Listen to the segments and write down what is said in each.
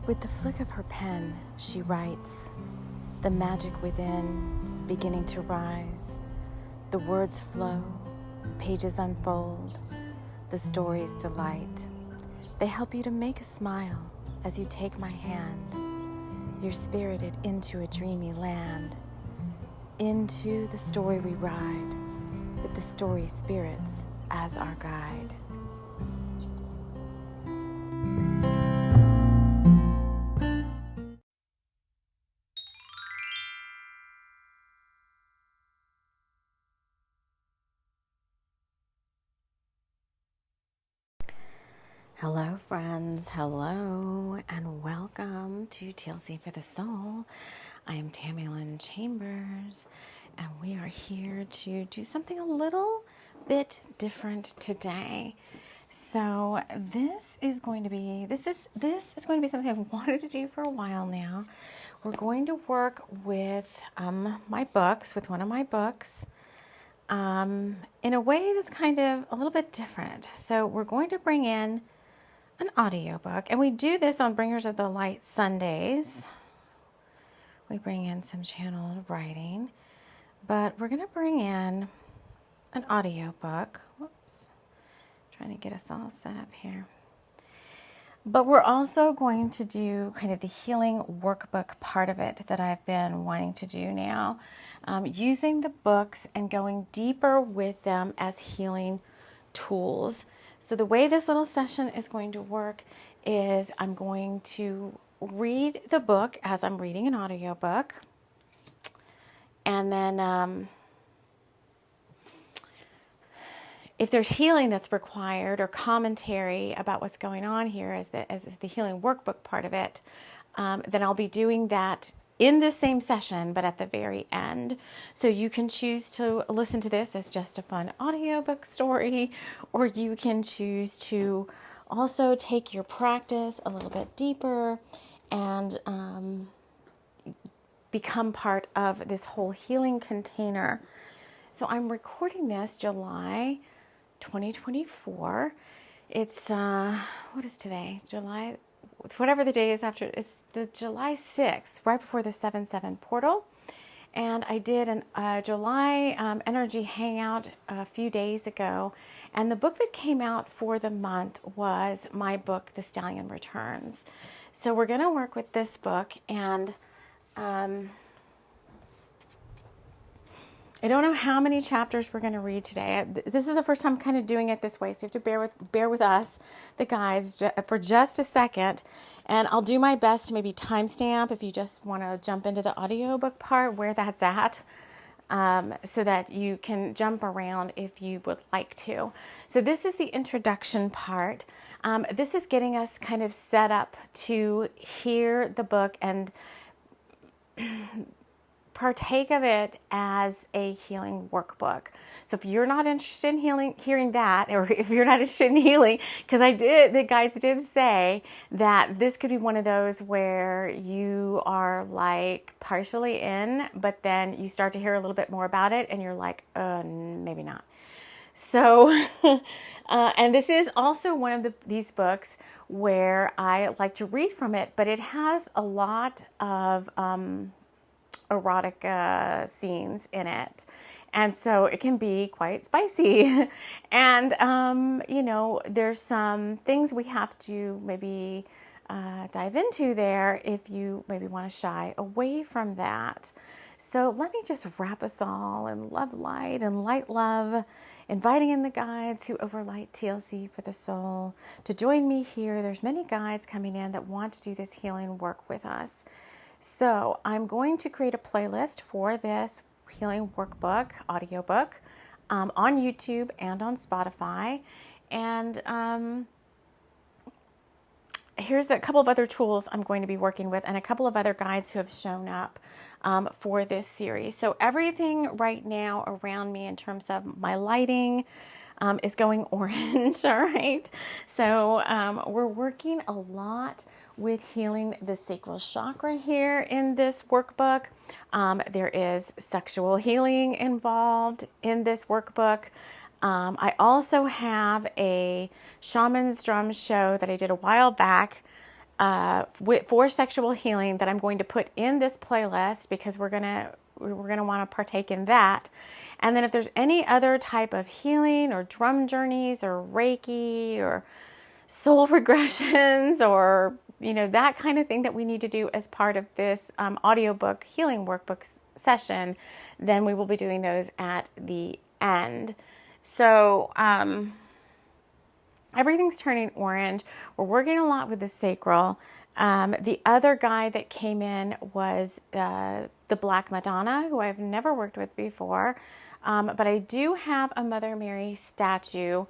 With the flick of her pen, she writes, the magic within beginning to rise. The words flow, pages unfold, the stories delight. They help you to make a smile as you take my hand. You're spirited into a dreamy land. Into the story we ride, with the story spirits as our guide. Hello friends, hello, and welcome to TLC for the Soul. I am Pamela Chambers, and we are here to do something a little bit different today. So this is going to be something I've wanted to do for a while now. We're going to work with my books, with one of my books, in a way that's kind of a little bit different. So we're going to bring in an audiobook, and we do this on Bringers of the Light Sundays. We bring in some channeled writing, but we're going to bring in an audiobook. Whoops, trying to get us all set up here. But we're also going to do kind of the healing workbook part of it that I've been wanting to do now, using the books and going deeper with them as healing tools. So the way this little session is going to work is I'm going to read the book as I'm reading an audiobook. And then if there's healing that's required or commentary about what's going on here as the healing workbook part of it, then I'll be doing that in the same session, but at the very end. So you can choose to listen to this as just a fun audiobook story, or you can choose to also take your practice a little bit deeper and become part of this whole healing container. So I'm recording this July 2024. It's, what is today? July, whatever the day is after, it's the July 6th, right before the 7/7 portal. And I did a July energy hangout a few days ago. And the book that came out for the month was my book, The Stallion Returns. So we're going to work with this book, and I don't know how many chapters we're going to read today. This is the first time I'm kind of doing it this way, so you have to bear with us, the guys, for just a second. And I'll do my best to maybe timestamp if you just want to jump into the audiobook part where that's at, so that you can jump around if you would like to. So this is the introduction part. This is getting us kind of set up to hear the book and partake of it as a healing workbook. So if you're not interested in hearing that, or if you're not interested in healing, because the guides did say that this could be one of those where you are like partially in, but then you start to hear a little bit more about it and you're like, maybe not. So, and this is also one of these books where I like to read from it, but it has a lot of erotic scenes in it, and so it can be quite spicy. And you know, there's some things we have to maybe dive into there if you maybe want to shy away from that. So let me just wrap us all in love, light, and light love, inviting in the guides who overlight TLC for the soul to join me here. There's many guides coming in that want to do this healing work with us. So I'm going to create a playlist for this healing workbook, audiobook, on YouTube and on Spotify. And here's a couple of other tools I'm going to be working with and a couple of other guides who have shown up for this series. So everything right now around me in terms of my lighting is going orange, all right? So we're working a lot with healing the sacral chakra here in this workbook. There is sexual healing involved in this workbook. I also have a shaman's drum show that I did a while back for sexual healing that I'm going to put in this playlist because we're gonna want to partake in that. And then if there's any other type of healing or drum journeys or Reiki or soul regressions or that kind of thing that we need to do as part of this audiobook healing workbook session, then we will be doing those at the end. So everything's turning orange. We're working a lot with the sacral. The other guy that came in was the Black Madonna, who I've never worked with before. But I do have a Mother Mary statue.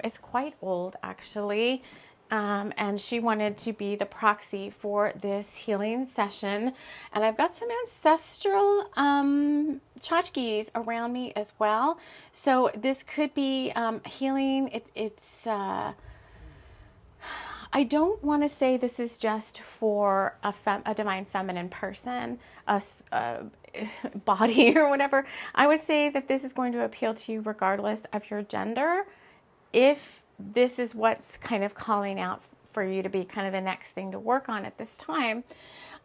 It's quite old, actually. And she wanted to be the proxy for this healing session. And I've got some ancestral tchotchkes around me as well. So this could be healing. I don't want to say this is just for a divine feminine person, a body or whatever. I would say that this is going to appeal to you regardless of your gender, if this is what's kind of calling out for you to be kind of the next thing to work on at this time.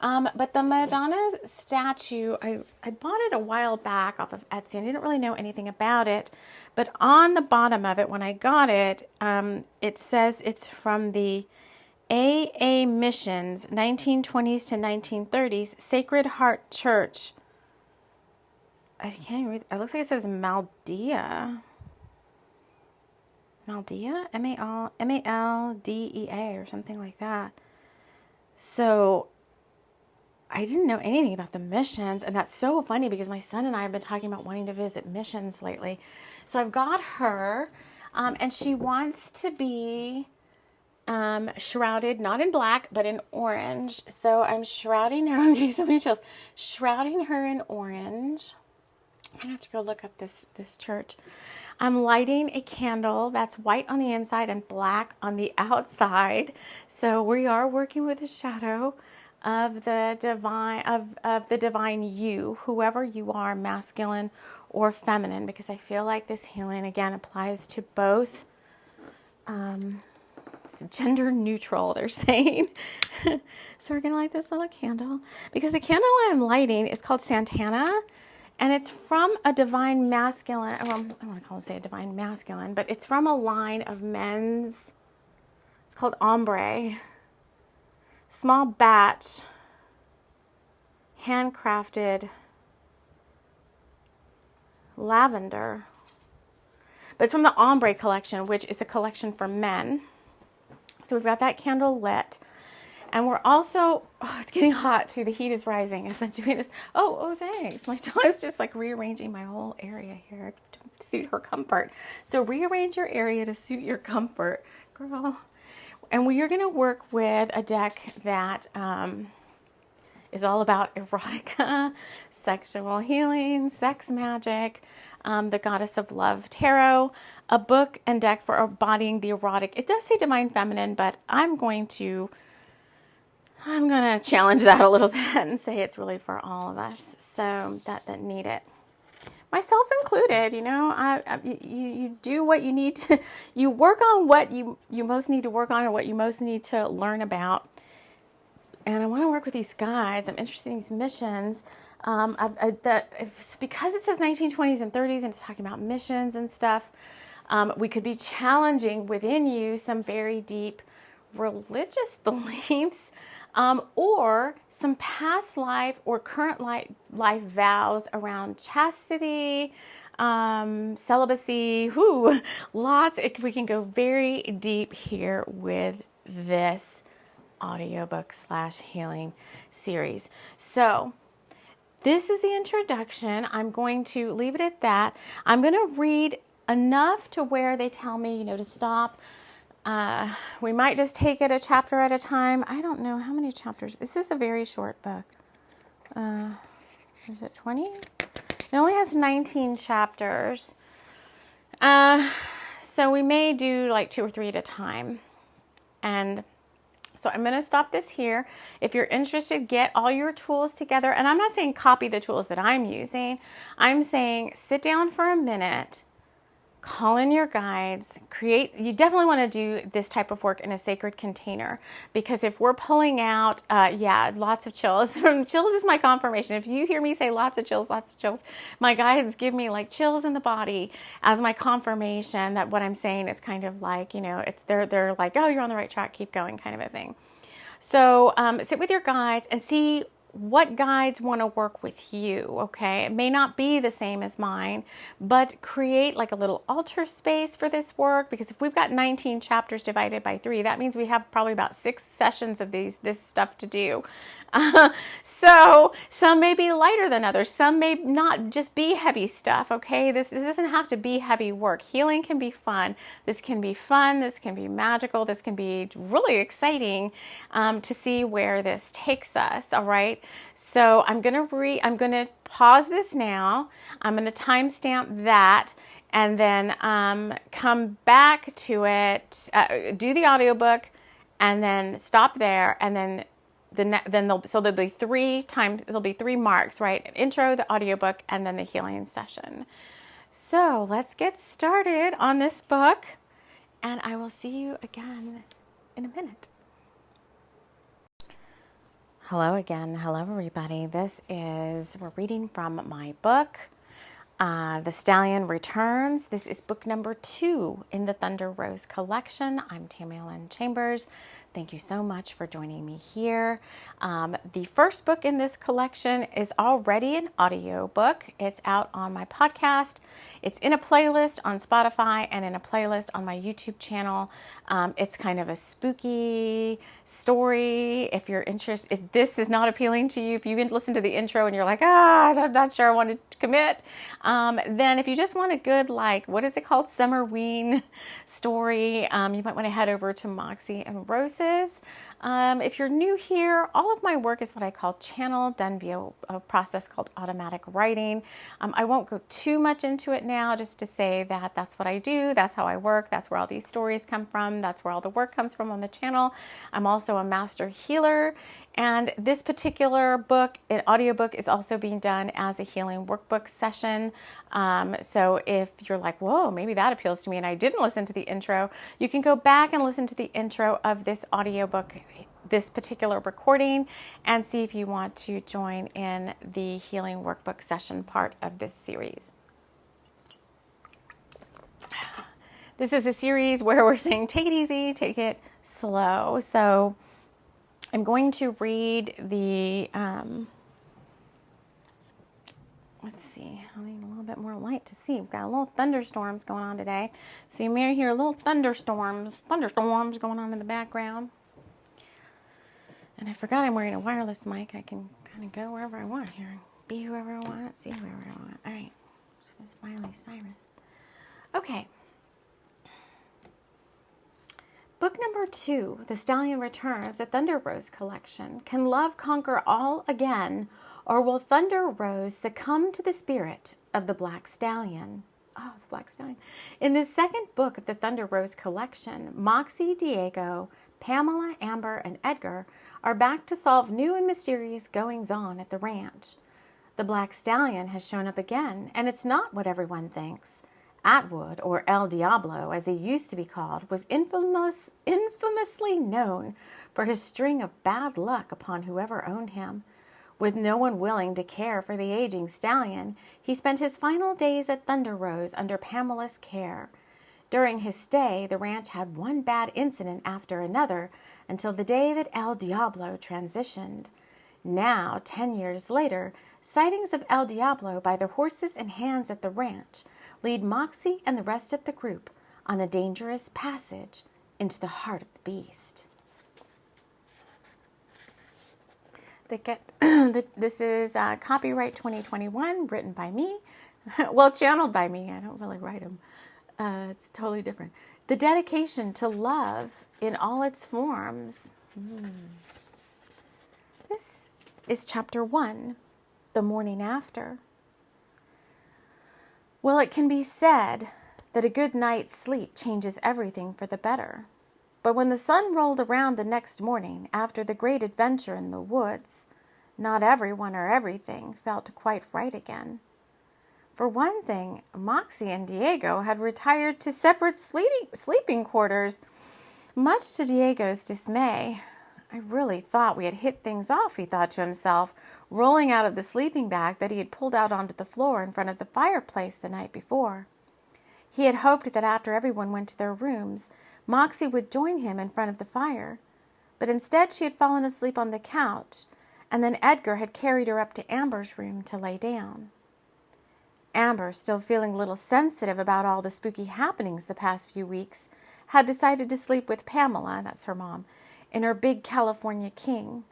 But the Madonna statue, I bought it a while back off of Etsy and didn't really know anything about it. But on the bottom of it, when I got it, it says it's from the AA Missions, 1920s to 1930s, Sacred Heart Church. I can't read. It looks like it says Maldea. Maldea? M-A-L-D-E-A or something like that. So I didn't know anything about the missions, and that's so funny because my son and I have been talking about wanting to visit missions lately. So I've got her, and she wants to be shrouded, not in black, but in orange. So I'm shrouding her. I'm getting so many chills. Shrouding her in orange. I'm gonna have to go look up this church. I'm lighting a candle that's white on the inside and black on the outside. So we are working with the shadow of the divine, of the divine you, whoever you are, masculine or feminine, because I feel like this healing again applies to both. It's gender neutral, they're saying. So we're gonna light this little candle because the candle I'm lighting is called Santana. And it's from a divine masculine, well, I don't want to say a divine masculine, but it's from a line of men's, it's called ombre. Small batch, handcrafted lavender. But it's from the ombre collection, which is a collection for men. So we've got that candle lit. And we're also, it's getting hot too. The heat is rising as I'm doing this. Oh, thanks. My daughter's just like rearranging my whole area here to suit her comfort. So rearrange your area to suit your comfort, girl. And we are going to work with a deck that is all about erotica, sexual healing, sex magic, the Goddess of Love Tarot, a book and deck for embodying the erotic. It does say divine feminine, but I'm going to challenge that a little bit and say it's really for all of us, so that need it, myself included. You do what you need to. You work on what you most need to work on, or what you most need to learn about. And I want to work with these guides. I'm interested in these missions. Because it says 1920s and 30s, and it's talking about missions and stuff. We could be challenging within you some very deep religious beliefs. Or some past life or current life vows around chastity, celibacy, lots. We can go very deep here with this audiobook / healing series. So this is the introduction. I'm going to leave it at that. I'm going to read enough to where they tell me, to stop. We might just take it a chapter at a time. I don't know how many chapters. This is a very short book. Is it 20? It only has 19 chapters. So we may do like 2 or 3 at a time. And so I'm going to stop this here. If you're interested, get all your tools together. And I'm not saying copy the tools that I'm using. I'm saying sit down for a minute call in your guides, you definitely want to do this type of work in a sacred container, because if we're pulling out, lots of chills. Chills is my confirmation. If you hear me say lots of chills, my guides give me like chills in the body as my confirmation that what I'm saying is kind of like, they're like, oh, you're on the right track, keep going, kind of a thing. So sit with your guides and see what guides want to work with you, okay? It may not be the same as mine, but create like a little altar space for this work, because if we've got 19 chapters divided by 3, that means we have probably about 6 sessions of this stuff to do. So some may be lighter than others. Some may not just be heavy stuff, okay? This doesn't have to be heavy work. Healing can be fun. This can be fun. This can be magical. This can be really exciting to see where this takes us, all right? So I'm going to pause this now. I'm going to timestamp that and then come back to it, do the audiobook, and then stop there, and then there'll be 3 marks, right? Intro, the audiobook, and then the healing session. So let's get started on this book, and I will see you again in a minute. Hello again. Hello, everybody. We're reading from my book, The Stallion Returns. This is book number 2 in the Thunder Rose Collection. I'm Pamela Chambers. Thank you so much for joining me here. The first book in this collection is already an audiobook. It's out on my podcast. It's in a playlist on Spotify and in a playlist on my YouTube channel. It's kind of a spooky story. If you're interested, if this is not appealing to you, if you listen to the intro and you're like, I'm not sure I want to commit, then if you just want a good, what is it called? Summerween story, you might want to head over to Moxie and Roses. If you're new here, all of my work is what I call channel, done via a process called automatic writing. I won't go too much into it now, just to say that that's what I do. That's how I work. That's where all these stories come from. That's where all the work comes from on the channel. I'm also a master healer. And this particular book, an audiobook, is also being done as a healing workbook session. So if you're like, whoa, maybe that appeals to me and I didn't listen to the intro, you can go back and listen to the intro of this audiobook, this particular recording, and see if you want to join in the healing workbook session part of this series. This is a series where we're saying, take it easy, take it slow. So I'm going to read the, let's see, I need a little bit more light to see. We've got a little thunderstorms going on today. So you may hear little thunderstorms going on in the background. And I forgot I'm wearing a wireless mic. I can kind of go wherever I want here. Be whoever I want, see whoever I want. All right, this is Miley Cyrus. Okay. Book number 2, The Stallion Returns, a Thunder Rose Collection. Can love conquer all again, or will Thunder Rose succumb to the spirit of the Black Stallion? Oh, the Black Stallion. In the second book of the Thunder Rose Collection, Moxie, Diego, Pamela, Amber, and Edgar are back to solve new and mysterious goings-on at the ranch. The Black Stallion has shown up again, and it's not what everyone thinks. Atwood, or El Diablo, as he used to be called, was infamously known for his string of bad luck upon whoever owned him. With no one willing to care for the aging stallion, he spent his final days at Thunder Rose under Pamela's care. During his stay, the ranch had one bad incident after another until the day that El Diablo transitioned. Now, 10 years later, sightings of El Diablo by the horses and hands at the ranch lead Moxie and the rest of the group on a dangerous passage into the heart of the beast. This is copyright 2021, written by me. Well, channeled by me. I don't really write them. It's totally different. The dedication to love in all its forms. This is chapter 1, The Morning After. Well, it can be said that a good night's sleep changes everything for the better. But when the sun rolled around the next morning after the great adventure in the woods, not everyone or everything felt quite right again. For one thing, Moxie and Diego had retired to separate sleeping quarters, much to Diego's dismay. I really thought we had hit things off, he thought to himself, rolling out of the sleeping bag that he had pulled out onto the floor in front of the fireplace the night before. He had hoped that after everyone went to their rooms, Moxie would join him in front of the fire. But instead she had fallen asleep on the couch, and then Edgar had carried her up to Amber's room to lay down. Amber, still feeling a little sensitive about all the spooky happenings the past few weeks, had decided to sleep with Pamela, that's her mom, in her big California king.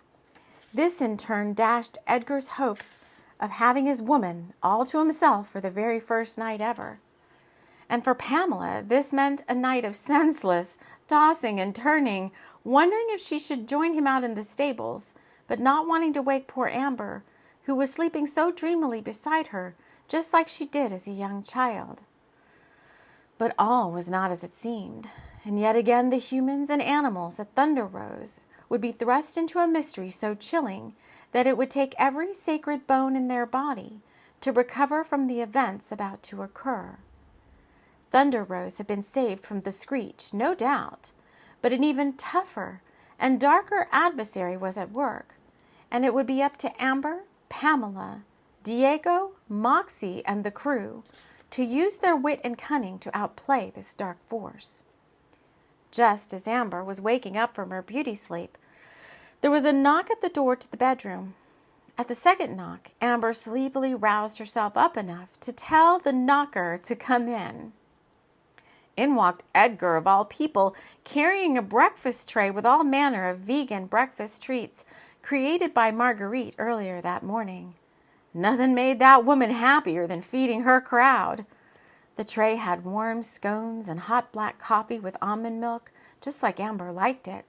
This in turn dashed Edgar's hopes of having his woman all to himself for the very first night ever. And for Pamela, this meant a night of senseless tossing and turning, wondering if she should join him out in the stables, but not wanting to wake poor Amber, who was sleeping so dreamily beside her, just like she did as a young child. But all was not as it seemed, and yet again the humans and animals at Thunder Rose would be thrust into a mystery so chilling that it would take every sacred bone in their body to recover from the events about to occur. Thunder Rose had been saved from the Screech, no doubt, but an even tougher and darker adversary was at work, and it would be up to Amber, Pamela, Diego, Moxie, and the crew to use their wit and cunning to outplay this dark force. Just as Amber was waking up from her beauty sleep, there was a knock at the door to the bedroom. At the second knock, Amber sleepily roused herself up enough to tell the knocker to come in. In walked Edgar, of all people, carrying a breakfast tray with all manner of vegan breakfast treats created by Marguerite earlier that morning. Nothing made that woman happier than feeding her crowd. The tray had warm scones and hot black coffee with almond milk, just like Amber liked it.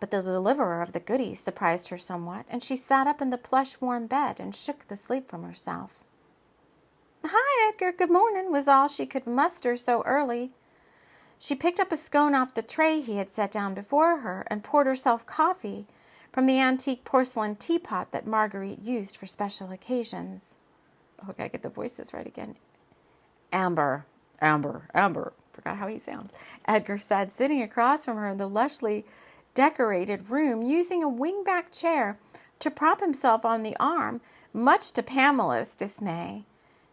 But the deliverer of the goodies surprised her somewhat, and she sat up in the plush warm bed and shook the sleep from herself. "Hi, Edgar, good morning," was all she could muster so early. She picked up a scone off the tray he had set down before her and poured herself coffee from the antique porcelain teapot that Marguerite used for special occasions. Oh, I gotta get the voices right again. Amber. Forgot how he sounds. Edgar said, sitting across from her in the lushly decorated room, using a wingback chair to prop himself on the arm, much to Pamela's dismay.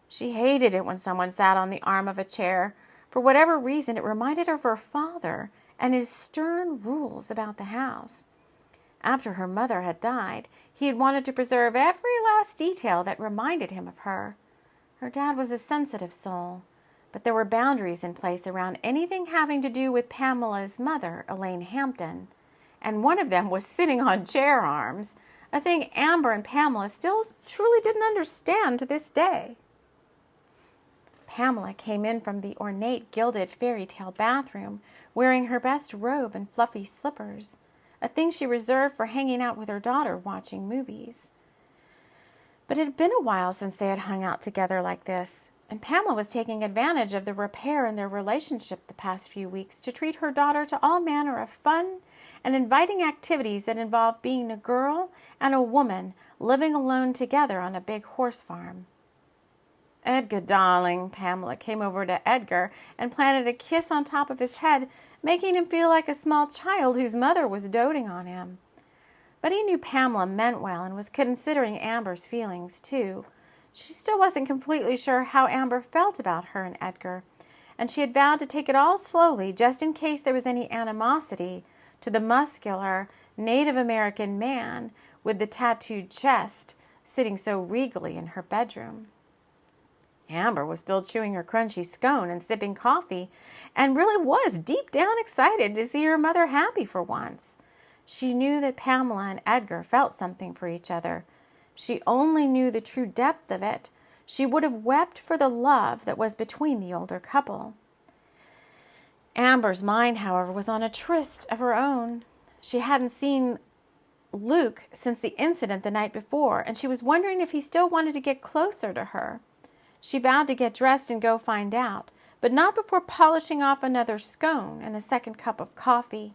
She hated it when someone sat on the arm of a chair. For whatever reason, it reminded her of her father and his stern rules about the house. After her mother had died, he had wanted to preserve every last detail that reminded him of her. Her dad was a sensitive soul, but there were boundaries in place around anything having to do with Pamela's mother, Elaine Hampton, and one of them was sitting on chair arms, a thing Amber and Pamela still truly didn't understand to this day. Pamela came in from the ornate gilded fairy tale bathroom, wearing her best robe and fluffy slippers, a thing she reserved for hanging out with her daughter watching movies. But it had been a while since they had hung out together like this, and Pamela was taking advantage of the repair in their relationship the past few weeks to treat her daughter to all manner of fun and inviting activities that involved being a girl and a woman living alone together on a big horse farm. "Edgar, darling," Pamela came over to Edgar and planted a kiss on top of his head, making him feel like a small child whose mother was doting on him. But he knew Pamela meant well and was considering Amber's feelings, too. She still wasn't completely sure how Amber felt about her and Edgar, and she had vowed to take it all slowly just in case there was any animosity to the muscular Native American man with the tattooed chest sitting so regally in her bedroom. Amber was still chewing her crunchy scone and sipping coffee, and really was deep down excited to see her mother happy for once. She knew that Pamela and Edgar felt something for each other. She only knew the true depth of it. She would have wept for the love that was between the older couple. Amber's mind, however, was on a tryst of her own. She hadn't seen Luke since the incident the night before, and she was wondering if he still wanted to get closer to her. She vowed to get dressed and go find out, but not before polishing off another scone and a second cup of coffee.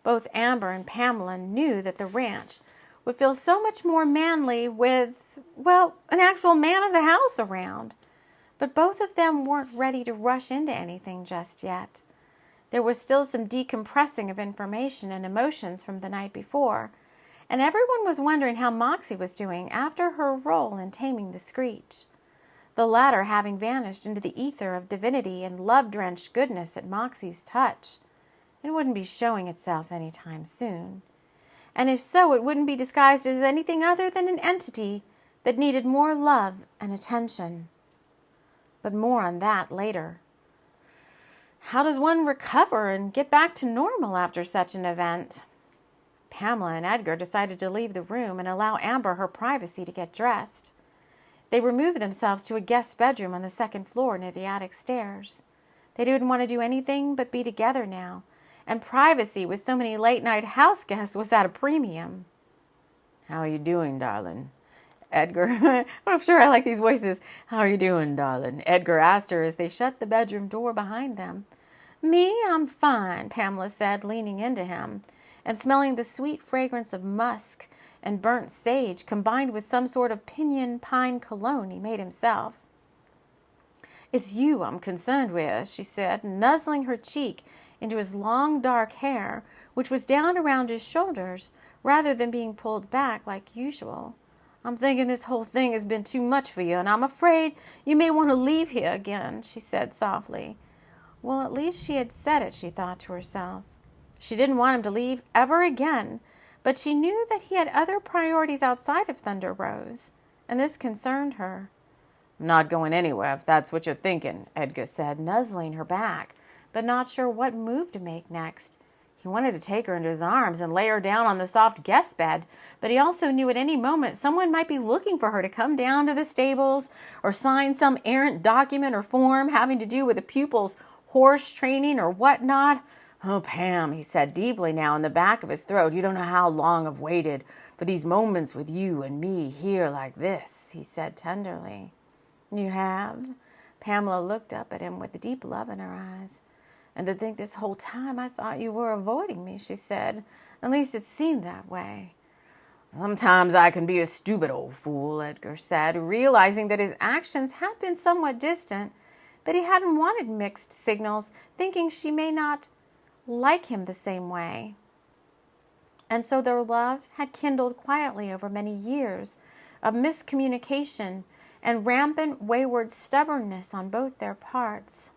Both Amber and Pamela knew that the ranch would feel so much more manly with, well, an actual man of the house around. But both of them weren't ready to rush into anything just yet. There was still some decompressing of information and emotions from the night before, and everyone was wondering how Moxie was doing after her role in taming the Screech, the latter having vanished into the ether of divinity and love-drenched goodness at Moxie's touch. It wouldn't be showing itself any time soon. And if so, it wouldn't be disguised as anything other than an entity that needed more love and attention. But more on that later. How does one recover and get back to normal after such an event? Pamela and Edgar decided to leave the room and allow Amber her privacy to get dressed. They removed themselves to a guest bedroom on the second floor near the attic stairs. They didn't want to do anything but be together now, and privacy with so many late-night house guests was at a premium. "How are you doing, darling?" Edgar, I'm sure I like these voices. "How are you doing, darling?" Edgar asked her as they shut the bedroom door behind them. "Me, I'm fine," Pamela said, leaning into him and smelling the sweet fragrance of musk and burnt sage combined with some sort of pinyon pine cologne he made himself. "It's you I'm concerned with," she said, nuzzling her cheek into his long dark hair, which was down around his shoulders rather than being pulled back like usual. "I'm thinking this whole thing has been too much for you, and I'm afraid you may want to leave here again," she said softly. Well, at least she had said it, she thought to herself. She didn't want him to leave ever again, but she knew that he had other priorities outside of Thunder Rose, and this concerned her. "I'm not going anywhere, if that's what you're thinking," Edgar said, nuzzling her back, but not sure what move to make next. He wanted to take her into his arms and lay her down on the soft guest bed, but he also knew at any moment someone might be looking for her to come down to the stables or sign some errant document or form having to do with the pupil's horse training or whatnot. "Oh, Pam," he said deeply now in the back of his throat, "you don't know how long I've waited for these moments with you and me here like this," he said tenderly. "You have?" Pamela looked up at him with deep love in her eyes. "And to think this whole time I thought you were avoiding me," she said. "At least it seemed that way." "Sometimes I can be a stupid old fool," Edgar said, realizing that his actions had been somewhat distant, but he hadn't wanted mixed signals, thinking she may not like him the same way. And so their love had kindled quietly over many years of miscommunication and rampant wayward stubbornness on both their parts.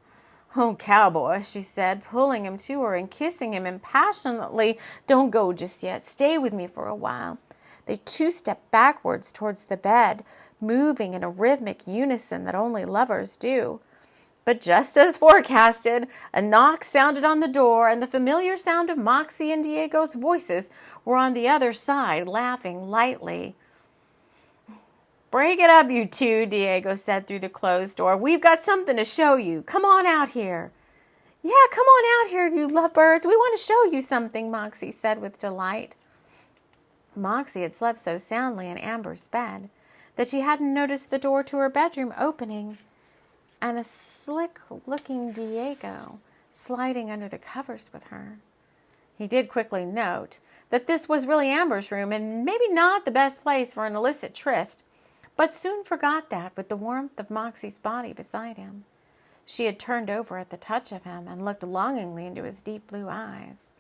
"Oh, cowboy," she said, pulling him to her and kissing him impassionately. "Don't go just yet. Stay with me for a while." They two-stepped backwards towards the bed, moving in a rhythmic unison that only lovers do. But just as forecasted, a knock sounded on the door, and the familiar sound of Moxie and Diego's voices were on the other side, laughing lightly. "Break it up, you two," Diego said through the closed door. "We've got something to show you. Come on out here." "Yeah, come on out here, you lovebirds. We want to show you something," Moxie said with delight. Moxie had slept so soundly in Amber's bed that she hadn't noticed the door to her bedroom opening and a slick-looking Diego sliding under the covers with her. He did quickly note that this was really Amber's room and maybe not the best place for an illicit tryst, but soon forgot that with the warmth of Moxie's body beside him. She had turned over at the touch of him and looked longingly into his deep blue eyes.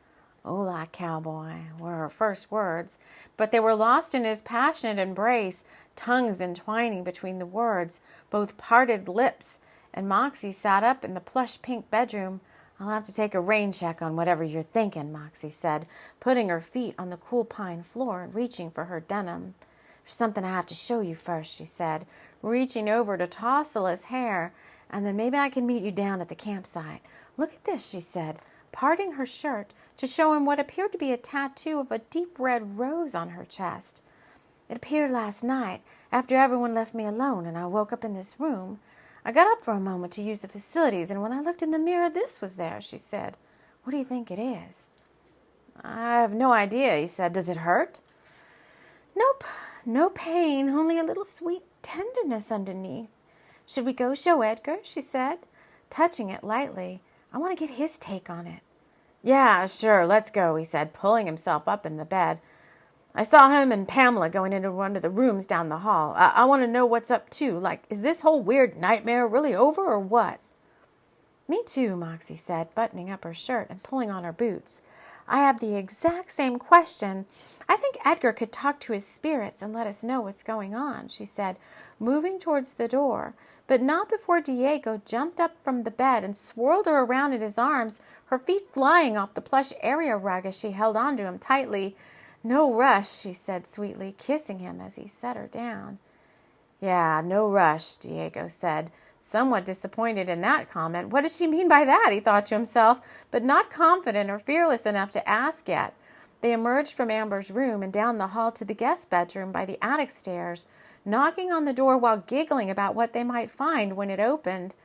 "Hola, cowboy," were her first words, but they were lost in his passionate embrace, tongues entwining between the words, both parted lips, and Moxie sat up in the plush pink bedroom. "I'll have to take a rain check on whatever you're thinking," Moxie said, putting her feet on the cool pine floor and reaching for her denim. "There's something I have to show you first," she said, reaching over to tousle his hair, "and then maybe I can meet you down at the campsite. Look at this," she said, parting her shirt to show him what appeared to be a tattoo of a deep red rose on her chest. "It appeared last night after everyone left me alone and I woke up in this room. I got up for a moment to use the facilities, and when I looked in the mirror, this was there," she said. "What do you think it is?" "I have no idea," he said. "Does it hurt?" "Nope, no pain, only a little sweet tenderness underneath. Should we go show Edgar?" she said, touching it lightly. "I want to get his take on it." "Yeah, sure, let's go," he said, pulling himself up in the bed. I saw him and Pamela going into one of the rooms down the hall. I want to know what's up too. Like, is this whole weird nightmare really over or what? Me too, Moxie said, buttoning up her shirt and pulling on her boots. I have the exact same question. I think Edgar could talk to his spirits and let us know what's going on, she said, moving towards the door, but not before Diego jumped up from the bed and swirled her around in his arms, her feet flying off the plush area rug as she held onto him tightly. No rush, she said sweetly, kissing him as he set her down. Yeah, no rush, Diego said, somewhat disappointed in that comment. What did she mean by that, he thought to himself, but not confident or fearless enough to ask yet. They emerged from Amber's room and down the hall to the guest bedroom by the attic stairs, knocking on the door while giggling about what they might find when it opened.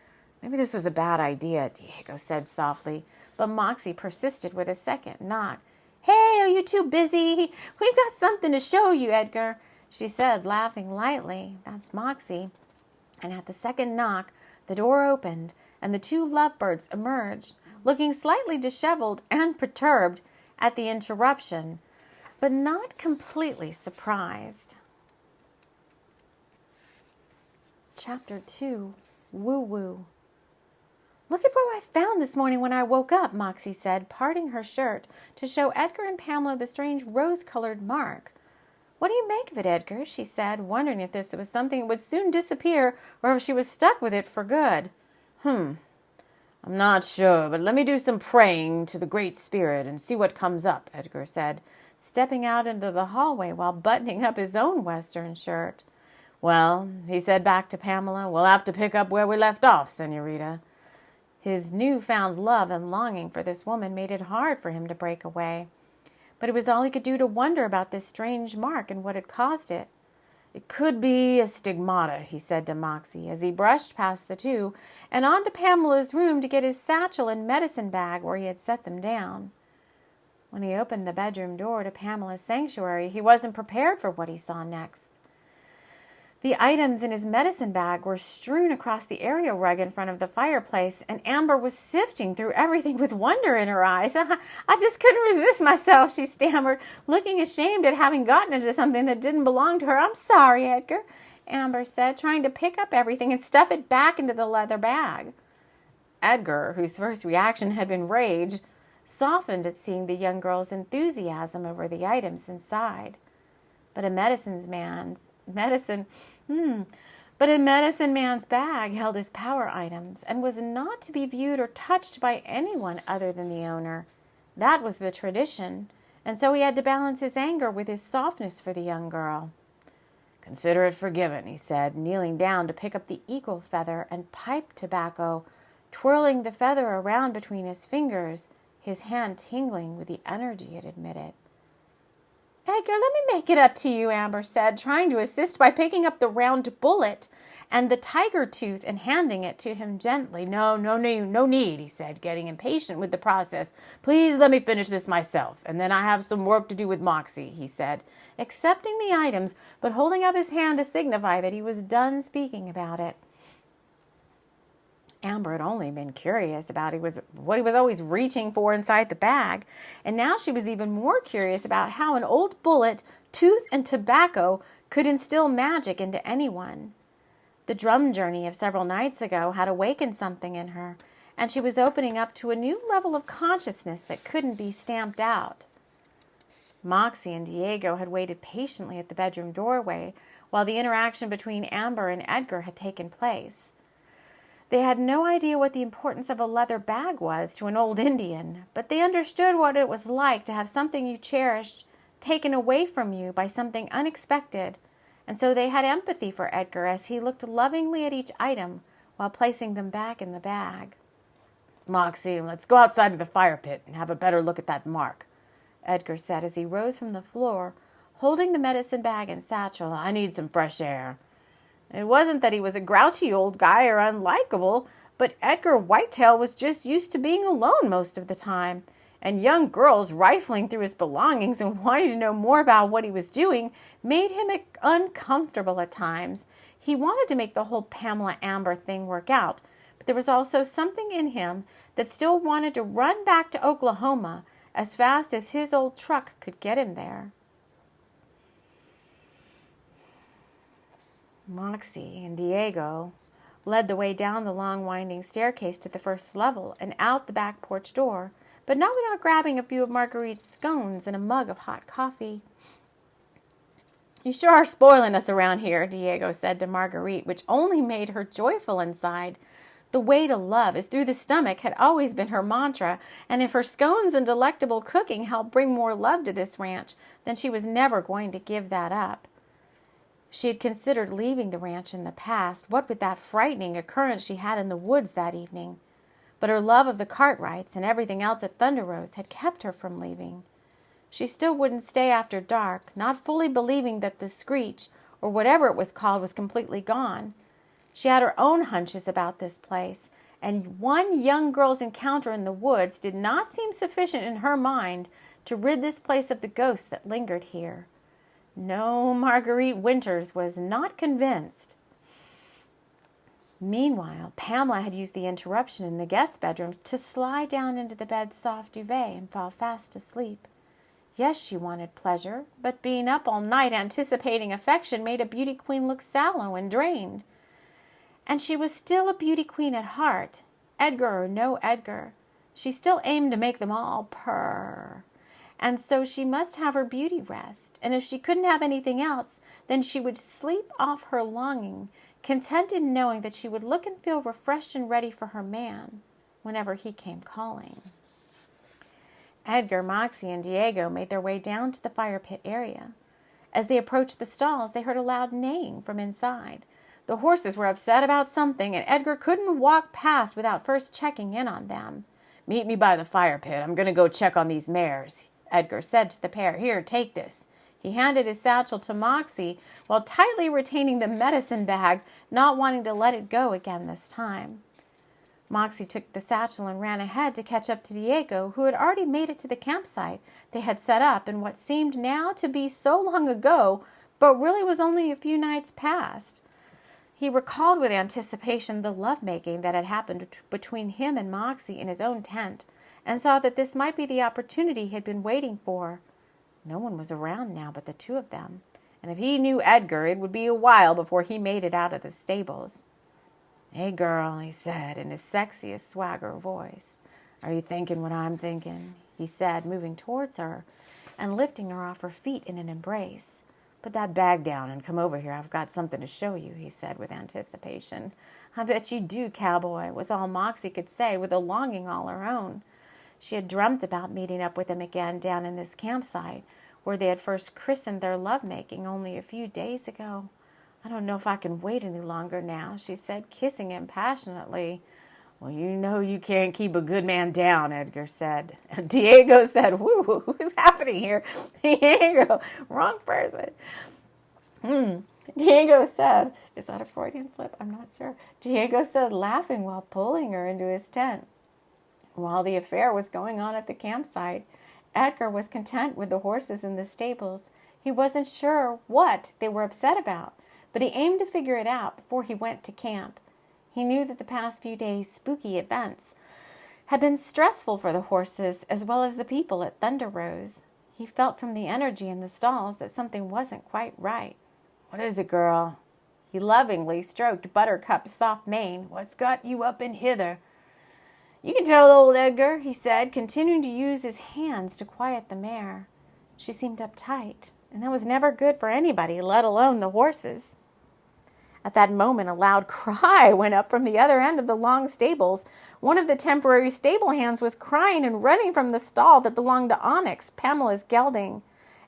Maybe this was a bad idea, Diego said softly, but Moxie persisted with a second knock. Hey, are you too busy? We've got something to show you, Edgar, she said, laughing lightly. That's Moxie. And at the second knock, the door opened, and the two lovebirds emerged, looking slightly disheveled and perturbed at the interruption, but not completely surprised. Chapter 2, Woo Woo. Look at what I found this morning when I woke up, Moxie said, parting her shirt to show Edgar and Pamela the strange rose-colored mark. What do you make of it, Edgar? She said, wondering if this was something that would soon disappear or if she was stuck with it for good. I'm not sure, but let me do some praying to the Great Spirit and see what comes up, Edgar said, stepping out into the hallway while buttoning up his own western shirt. Well, he said back to Pamela, we'll have to pick up where we left off, Senorita. His newfound love and longing for this woman made it hard for him to break away. But it was all he could do to wonder about this strange mark and what had caused it. It could be a stigmata, he said to Moxie as he brushed past the two and on to Pamela's room to get his satchel and medicine bag where he had set them down. When he opened the bedroom door to Pamela's sanctuary, he wasn't prepared for what he saw next. The items in his medicine bag were strewn across the area rug in front of the fireplace, and Amber was sifting through everything with wonder in her eyes. I just couldn't resist myself, she stammered, looking ashamed at having gotten into something that didn't belong to her. I'm sorry, Edgar, Amber said, trying to pick up everything and stuff it back into the leather bag. Edgar, whose first reaction had been rage, softened at seeing the young girl's enthusiasm over the items inside. But a medicine man's bag held his power items and was not to be viewed or touched by anyone other than the owner. That was the tradition, and so he had to balance his anger with his softness for the young girl. Consider it forgiven, he said, kneeling down to pick up the eagle feather and pipe tobacco, twirling the feather around between his fingers, his hand tingling with the energy it emitted. Edgar, let me make it up to you, Amber said, trying to assist by picking up the round bullet and the tiger tooth and handing it to him gently. No need, he said, getting impatient with the process. Please let me finish this myself, and then I have some work to do with Moxie, he said, accepting the items, but holding up his hand to signify that he was done speaking about it. Amber had only been curious about what he was always reaching for inside the bag, and now she was even more curious about how an old bullet, tooth, and tobacco could instill magic into anyone. The drum journey of several nights ago had awakened something in her, and she was opening up to a new level of consciousness that couldn't be stamped out. Moxie and Diego had waited patiently at the bedroom doorway while the interaction between Amber and Edgar had taken place. They had no idea what the importance of a leather bag was to an old Indian, but they understood what it was like to have something you cherished taken away from you by something unexpected, and so they had empathy for Edgar as he looked lovingly at each item while placing them back in the bag. Moxie, let's go outside to the fire pit and have a better look at that mark, Edgar said as he rose from the floor, holding the medicine bag and satchel. I need some fresh air. It wasn't that he was a grouchy old guy or unlikable, but Edgar Whitetail was just used to being alone most of the time, and young girls rifling through his belongings and wanting to know more about what he was doing made him uncomfortable at times. He wanted to make the whole Pamela Amber thing work out, but there was also something in him that still wanted to run back to Oklahoma as fast as his old truck could get him there. Moxie and Diego led the way down the long winding staircase to the first level and out the back porch door, but not without grabbing a few of Marguerite's scones and a mug of hot coffee. "You sure are spoiling us around here," Diego said to Marguerite, which only made her joyful inside. The way to love is through the stomach had always been her mantra, and if her scones and delectable cooking helped bring more love to this ranch, then she was never going to give that up. She had considered leaving the ranch in the past, what with that frightening occurrence she had in the woods that evening. But her love of the Cartwrights and everything else at Thunder Rose had kept her from leaving. She still wouldn't stay after dark, not fully believing that the screech, or whatever it was called, was completely gone. She had her own hunches about this place, and one young girl's encounter in the woods did not seem sufficient in her mind to rid this place of the ghosts that lingered here. No, Marguerite Winters was not convinced. Meanwhile, Pamela had used the interruption in the guest bedrooms to slide down into the bed's soft duvet and fall fast asleep. Yes, she wanted pleasure, but being up all night anticipating affection made a beauty queen look sallow and drained. And she was still a beauty queen at heart, Edgar or no Edgar. She still aimed to make them all purr. And so she must have her beauty rest, and if she couldn't have anything else, then she would sleep off her longing, content in knowing that she would look and feel refreshed and ready for her man whenever he came calling. Edgar, Moxie, and Diego made their way down to the fire pit area. As they approached the stalls, they heard a loud neighing from inside. The horses were upset about something, and Edgar couldn't walk past without first checking in on them. "Meet me by the fire pit. I'm going to go check on these mares," Edgar said to the pair. "Here, take this." He handed his satchel to Moxie while tightly retaining the medicine bag, not wanting to let it go again this time. Moxie took the satchel and ran ahead to catch up to Diego, who had already made it to the campsite they had set up in what seemed now to be so long ago, but really was only a few nights past. He recalled with anticipation the lovemaking that had happened between him and Moxie in his own tent, and saw that this might be the opportunity he had been waiting for. No one was around now but the two of them, and if he knew Edgar, it would be a while before he made it out of the stables. "Hey, girl," he said in his sexiest swagger voice. "Are you thinking what I'm thinking?" he said, moving towards her and lifting her off her feet in an embrace. "Put that bag down and come over here. I've got something to show you," he said with anticipation. "I bet you do, cowboy," was all Moxie could say with a longing all her own. She had dreamt about meeting up with him again down in this campsite where they had first christened their lovemaking only a few days ago. "I don't know if I can wait any longer now," she said, kissing him passionately. "Well, you know you can't keep a good man down," Edgar said. Diego said, "Woo, what's happening here?" Diego, wrong person. Diego said, is that a Freudian slip? I'm not sure. Diego said, laughing while pulling her into his tent. While the affair was going on at the campsite, Edgar was content with the horses in the stables. He wasn't sure what they were upset about, but he aimed to figure it out before he went to camp. He knew that the past few days' spooky events had been stressful for the horses as well as the people at Thunder Rose. He felt from the energy in the stalls that something wasn't quite right. "What is it, girl?" He lovingly stroked Buttercup's soft mane. "What's got you up and hither?" "You can tell old Edgar," he said, continuing to use his hands to quiet the mare. She seemed uptight, and that was never good for anybody, let alone the horses. At that moment, a loud cry went up from the other end of the long stables. One of the temporary stable hands was crying and running from the stall that belonged to Onyx, Pamela's gelding.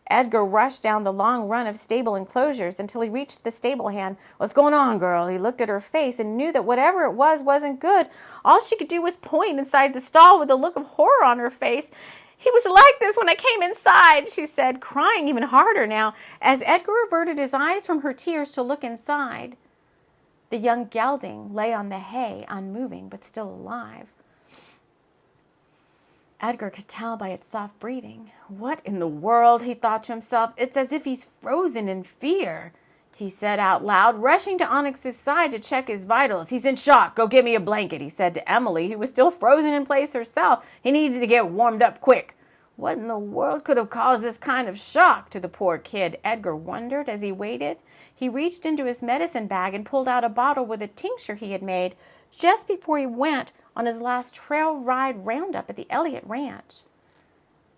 Edgar rushed down the long run of stable enclosures until he reached the stable hand. "What's going on, girl?" He looked at her face and knew that whatever it was wasn't good. All she could do was point inside the stall with a look of horror on her face. "He was like this when I came inside," she said, crying even harder now, as Edgar averted his eyes from her tears to look inside. The young gelding lay on the hay, unmoving but still alive. Edgar could tell by its soft breathing. "What in the world?" he thought to himself. "It's as if he's frozen in fear," he said out loud, rushing to Onyx's side to check his vitals. "He's in shock. Go get me a blanket," he said to Emily, who was still frozen in place herself. "He needs to get warmed up quick." What in the world could have caused this kind of shock to the poor kid? Edgar wondered as he waited. He reached into his medicine bag and pulled out a bottle with a tincture he had made just before he went on his last trail ride roundup at the Elliott Ranch.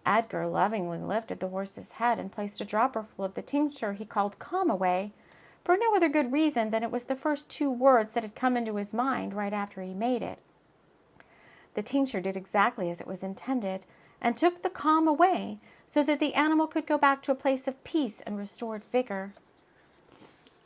Edgar lovingly lifted the horse's head and placed a dropperful of the tincture he called Calm Away, for no other good reason than it was the first 2 words that had come into his mind right after he made it. The tincture did exactly as it was intended and took the calm away so that the animal could go back to a place of peace and restored vigor.